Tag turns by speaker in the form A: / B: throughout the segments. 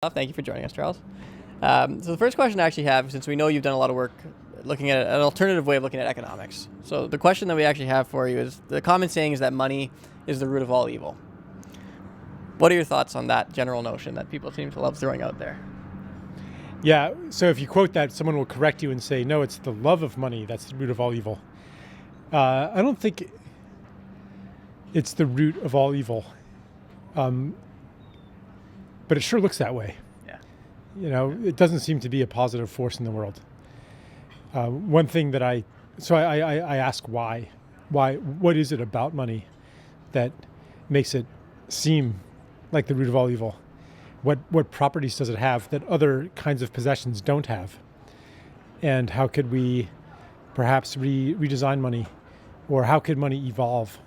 A: Thank you for joining us, Charles. So the first question I actually have, since we know you've done a lot of work looking at an alternative way of looking at economics. So the question that we actually have for you is, the common saying is that money is the root of all evil. What are your thoughts on that general notion that people seem to love throwing out there?
B: Yeah, so if you quote that, someone will correct you and say, no, it's the love of money that's the root of all evil. I don't think it's the root of all evil. But it sure looks that way.
A: Yeah.
B: It doesn't seem to be a positive force in the world. One thing that I ask why, what is it about money that makes it seem like the root of all evil? What properties does it have that other kinds of possessions don't have? And how could we perhaps redesign money, or how could money evolve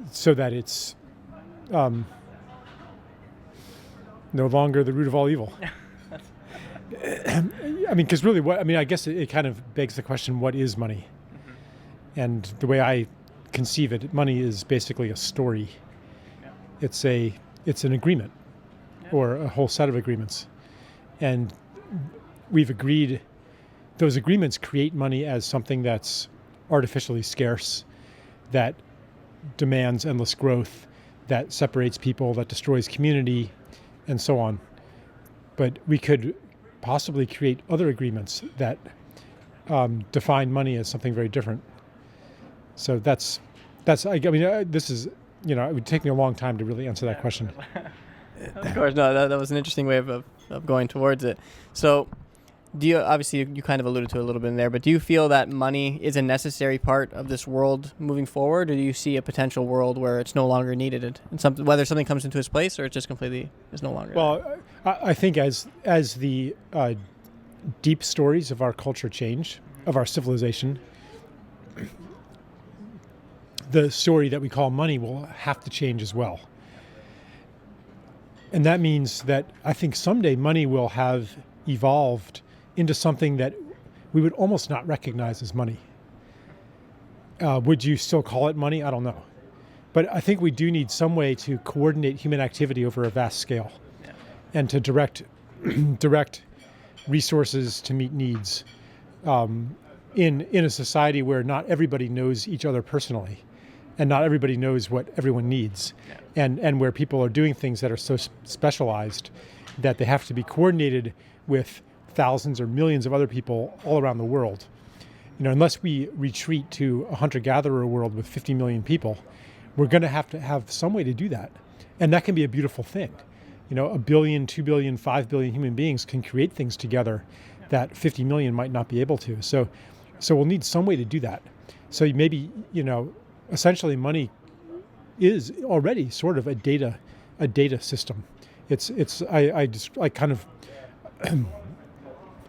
B: so that it's no longer the root of all evil? Because really, I guess it kind of begs the question, what is money? Mm-hmm. And the way I conceive it, money is basically a story. Yeah. It's an agreement, yeah, or a whole set of agreements. And we've agreed, those agreements create money as something that's artificially scarce, that demands endless growth, that separates people, that destroys community, and so on. But we could possibly create other agreements that define money as something very different. So this is, it would take me a long time to really answer that question.
A: Of course, no, that was an interesting way of going towards it. So, obviously you kind of alluded to it a little bit in there, but do you feel that money is a necessary part of this world moving forward, or do you see a potential world where it's no longer needed, and whether something comes into its place, or it just completely is no longer?
B: Well, I think as the deep stories of our culture change, of our civilization, the story that we call money will have to change as well. And that means that I think someday money will have evolved into something that we would almost not recognize as money. Would you still call it money? I don't know. But I think we do need some way to coordinate human activity over a vast scale, yeah, and to direct resources to meet needs in a society where not everybody knows each other personally, and not everybody knows what everyone needs, yeah, and where people are doing things that are so specialized that they have to be coordinated with thousands or millions of other people all around the world. Unless we retreat to a hunter-gatherer world with 50 million people, we're going to have some way to do that. And that can be a beautiful thing. 1 billion, 2 billion, 5 billion human beings can create things together that 50 million might not be able to. So we'll need some way to do that. So maybe, essentially money is already sort of a data system.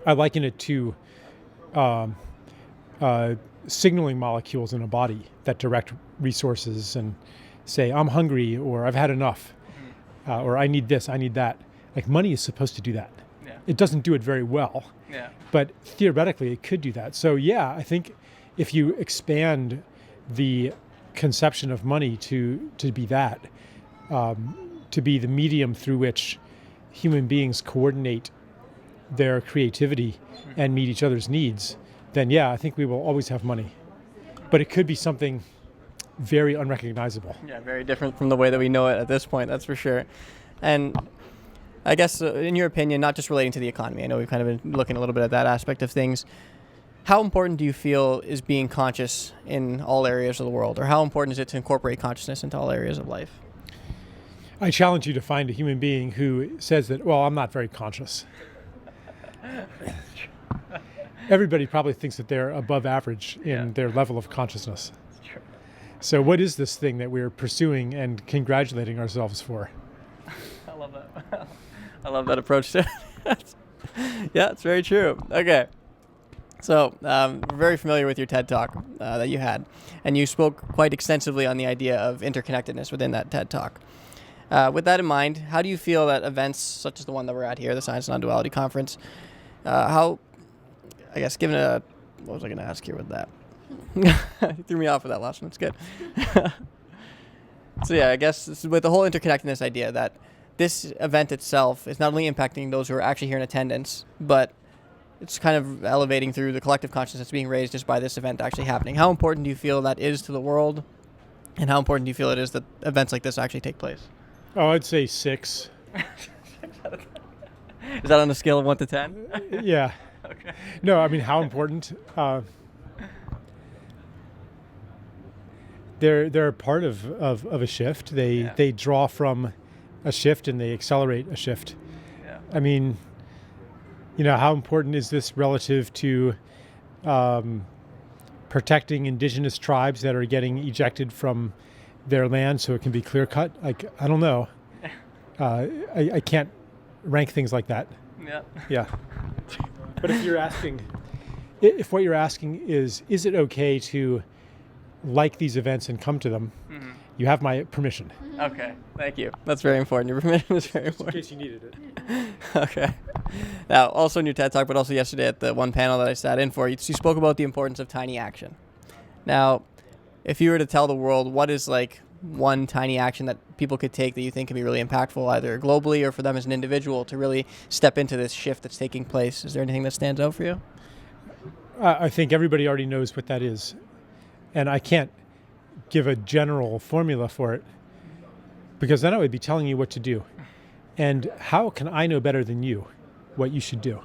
B: I liken it to signaling molecules in a body that direct resources and say, I'm hungry, or I've had enough, or I need this, I need that. Like, money is supposed to do that. Yeah. It doesn't do it very well, yeah, but theoretically it could do that. So yeah, I think if you expand the conception of money to be that, to be the medium through which human beings coordinate their creativity and meet each other's needs, then yeah, I think we will always have money. But it could be something very unrecognizable.
A: Yeah, very different from the way that we know it at this point, that's for sure. And I guess, in your opinion, not just relating to the economy, I know we've kind of been looking a little bit at that aspect of things, how important do you feel is being conscious in all areas of the world, or how important is it to incorporate consciousness into all areas of life?
B: I challenge you to find a human being who says that, well, I'm not very conscious. Everybody probably thinks that they're above average in their level of consciousness. That's true. So what is this thing that we're pursuing and congratulating ourselves for?
A: I love that. I love that approach to it. Yeah, it's very true. Okay. So we're very familiar with your TED Talk that you had, and you spoke quite extensively on the idea of interconnectedness within that TED Talk. With that in mind, how do you feel that events such as the one that we're at here, the Science Non-Duality Conference, what was I going to ask here with that? You threw me off with that last one. It's good. So yeah, I guess with the whole interconnectedness idea, that this event itself is not only impacting those who are actually here in attendance, but it's kind of elevating through the collective consciousness that's being raised just by this event actually happening. How important do you feel that is to the world, and how important do you feel it is that events like this actually take place?
B: Oh, I'd say 6.
A: Is that on a scale of 1 to 10?
B: Yeah.
A: Okay.
B: No, I mean, how important? They're part of a shift. They draw from a shift and they accelerate a shift.
A: Yeah.
B: I mean, how important is this relative to protecting indigenous tribes that are getting ejected from their land so it can be clear cut? Like, I don't know. I can't rank things like that.
A: Yeah.
B: Yeah. But if what you're asking is it okay to like these events and come to them, you have my permission.
A: Okay, thank you. That's very important. Your permission is very important.
B: In case you needed it.
A: Okay. Now, also in your TED Talk, but also yesterday at the one panel that I sat in for, you spoke about the importance of tiny action. Now, if you were to tell the world what is like one tiny action that people could take that you think can be really impactful, either globally or for them as an individual, to really step into this shift that's taking place, is there anything that stands out for you?
B: I think everybody already knows what that is. And I can't give a general formula for it, because then I would be telling you what to do. And how can I know better than you what you should do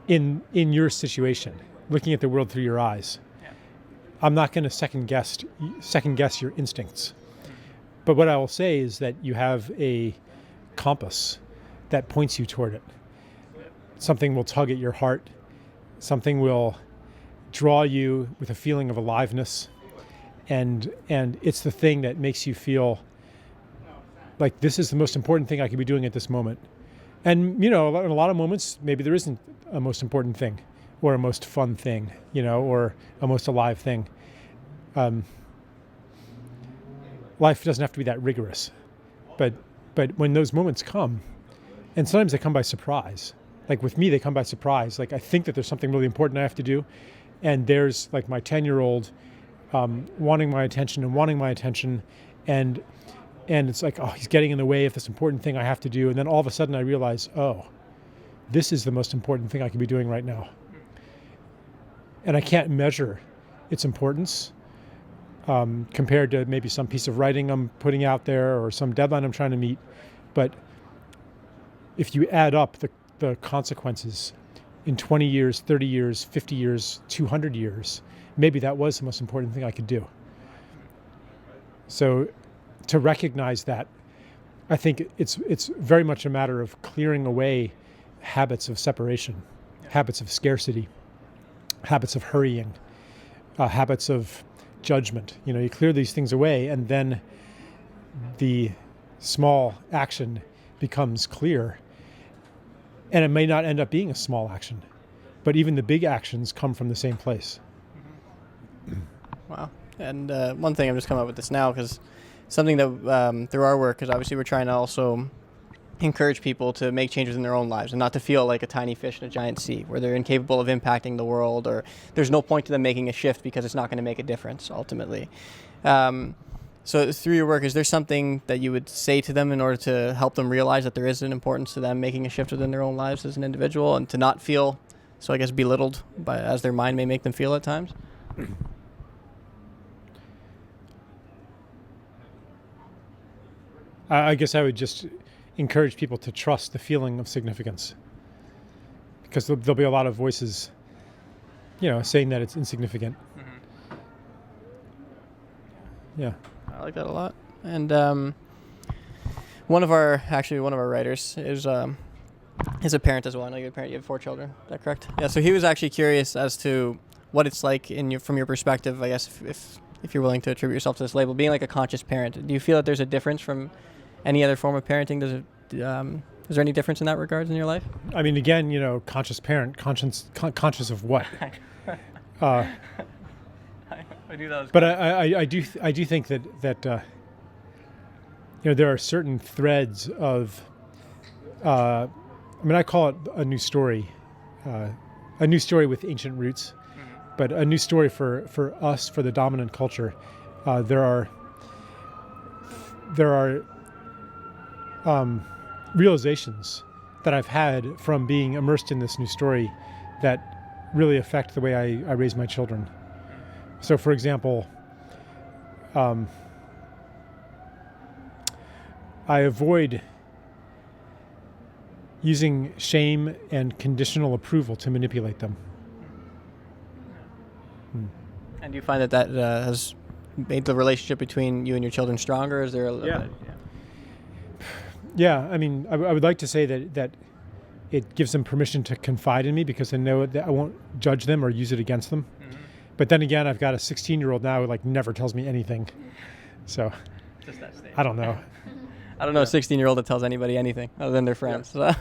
B: in your situation, looking at the world through your eyes? Yeah. I'm not going to second guess your instincts. But what I will say is that you have a compass that points you toward it. Something will tug at your heart. Something will draw you with a feeling of aliveness. And it's the thing that makes you feel like this is the most important thing I could be doing at this moment. And, in a lot of moments, maybe there isn't a most important thing or a most fun thing, or a most alive thing. Life doesn't have to be that rigorous. But when those moments come, and sometimes they come by surprise. Like with me, they come by surprise. Like I think that there's something really important I have to do. And there's like my 10-year-old wanting my attention. And it's like, oh, he's getting in the way of this important thing I have to do. And then all of a sudden I realize, oh, this is the most important thing I could be doing right now. And I can't measure its importance compared to maybe some piece of writing I'm putting out there or some deadline I'm trying to meet. But if you add up the consequences in 20 years, 30 years, 50 years, 200 years, maybe that was the most important thing I could do. So to recognize that, I think it's very much a matter of clearing away habits of separation, habits of scarcity, habits of hurrying, habits of judgment. You clear these things away, and then the small action becomes clear. And it may not end up being a small action, but even the big actions come from the same place.
A: Wow. And one thing, I'm just coming up with this now, because something that through our work, because obviously we're trying to also encourage people to make changes in their own lives and not to feel like a tiny fish in a giant sea where they're incapable of impacting the world, or there's no point to them making a shift because it's not going to make a difference ultimately. So through your work, is there something that you would say to them in order to help them realize that there is an importance to them making a shift within their own lives as an individual, and to not feel, so I guess, belittled by as their mind may make them feel at times?
B: I guess I would just encourage people to trust the feeling of significance, because there'll be a lot of voices, saying that it's insignificant. Mm-hmm. Yeah.
A: I like that a lot. And one of our writers is a parent as well. I know you're a parent. You have 4 children. Is that correct? Yeah. So he was actually curious as to what it's like from your perspective, I guess, if you're willing to attribute yourself to this label, being like a conscious parent. Do you feel that there's a difference from any other form of parenting? Is there any difference in that regard in your life? I mean,
B: again, conscious parent, conscious of what?
A: I knew that was.
B: But I do think that there are certain threads of. I call it a new story with ancient roots, but a new story for us, for the dominant culture. There are realizations that I've had from being immersed in this new story that really affect the way I raise my children. So, for example, I avoid using shame and conditional approval to manipulate them.
A: And do you find that has made the relationship between you and your children stronger? Is there a little bit?
B: Yeah, I mean, I would like to say that it gives them permission to confide in me because I know that I won't judge them or use it against them. Mm-hmm. But then again, I've got a 16-year-old now who never tells me anything. So
A: just that stage.
B: I don't know.
A: I don't know a 16-year-old that tells anybody anything other than their friends. Yeah,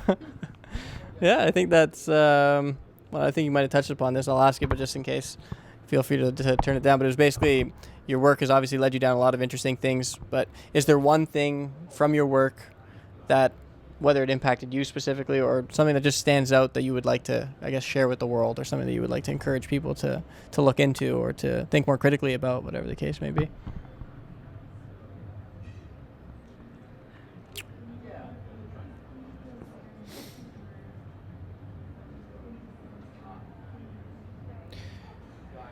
A: yeah, I think that's, well, I think you might have touched upon this. I'll ask you, but just in case, feel free to turn it down. But it was basically, your work has obviously led you down a lot of interesting things, but is there one thing from your work that, whether it impacted you specifically or something that just stands out that you would like to, I guess, share with the world, or something that you would like to encourage people to look into or to think more critically about, whatever the case may be?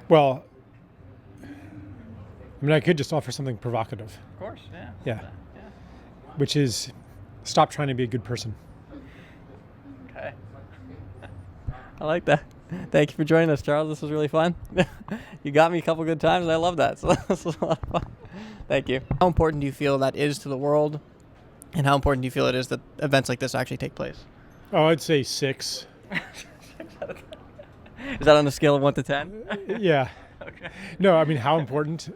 B: Well, I mean, I could just offer something provocative.
A: Of course, yeah.
B: Yeah. Which is, stop trying to be a good person.
A: Okay. I like that. Thank you for joining us, Charles. This was really fun. You got me a couple good times, and I love that. So this was a lot of fun. Thank you. How important do you feel that is to the world, and how important do you feel it is that events like this actually take place?
B: Oh, I'd say 6.
A: Is that on a scale of 1 to 10?
B: Yeah.
A: Okay.
B: No, I mean, how important?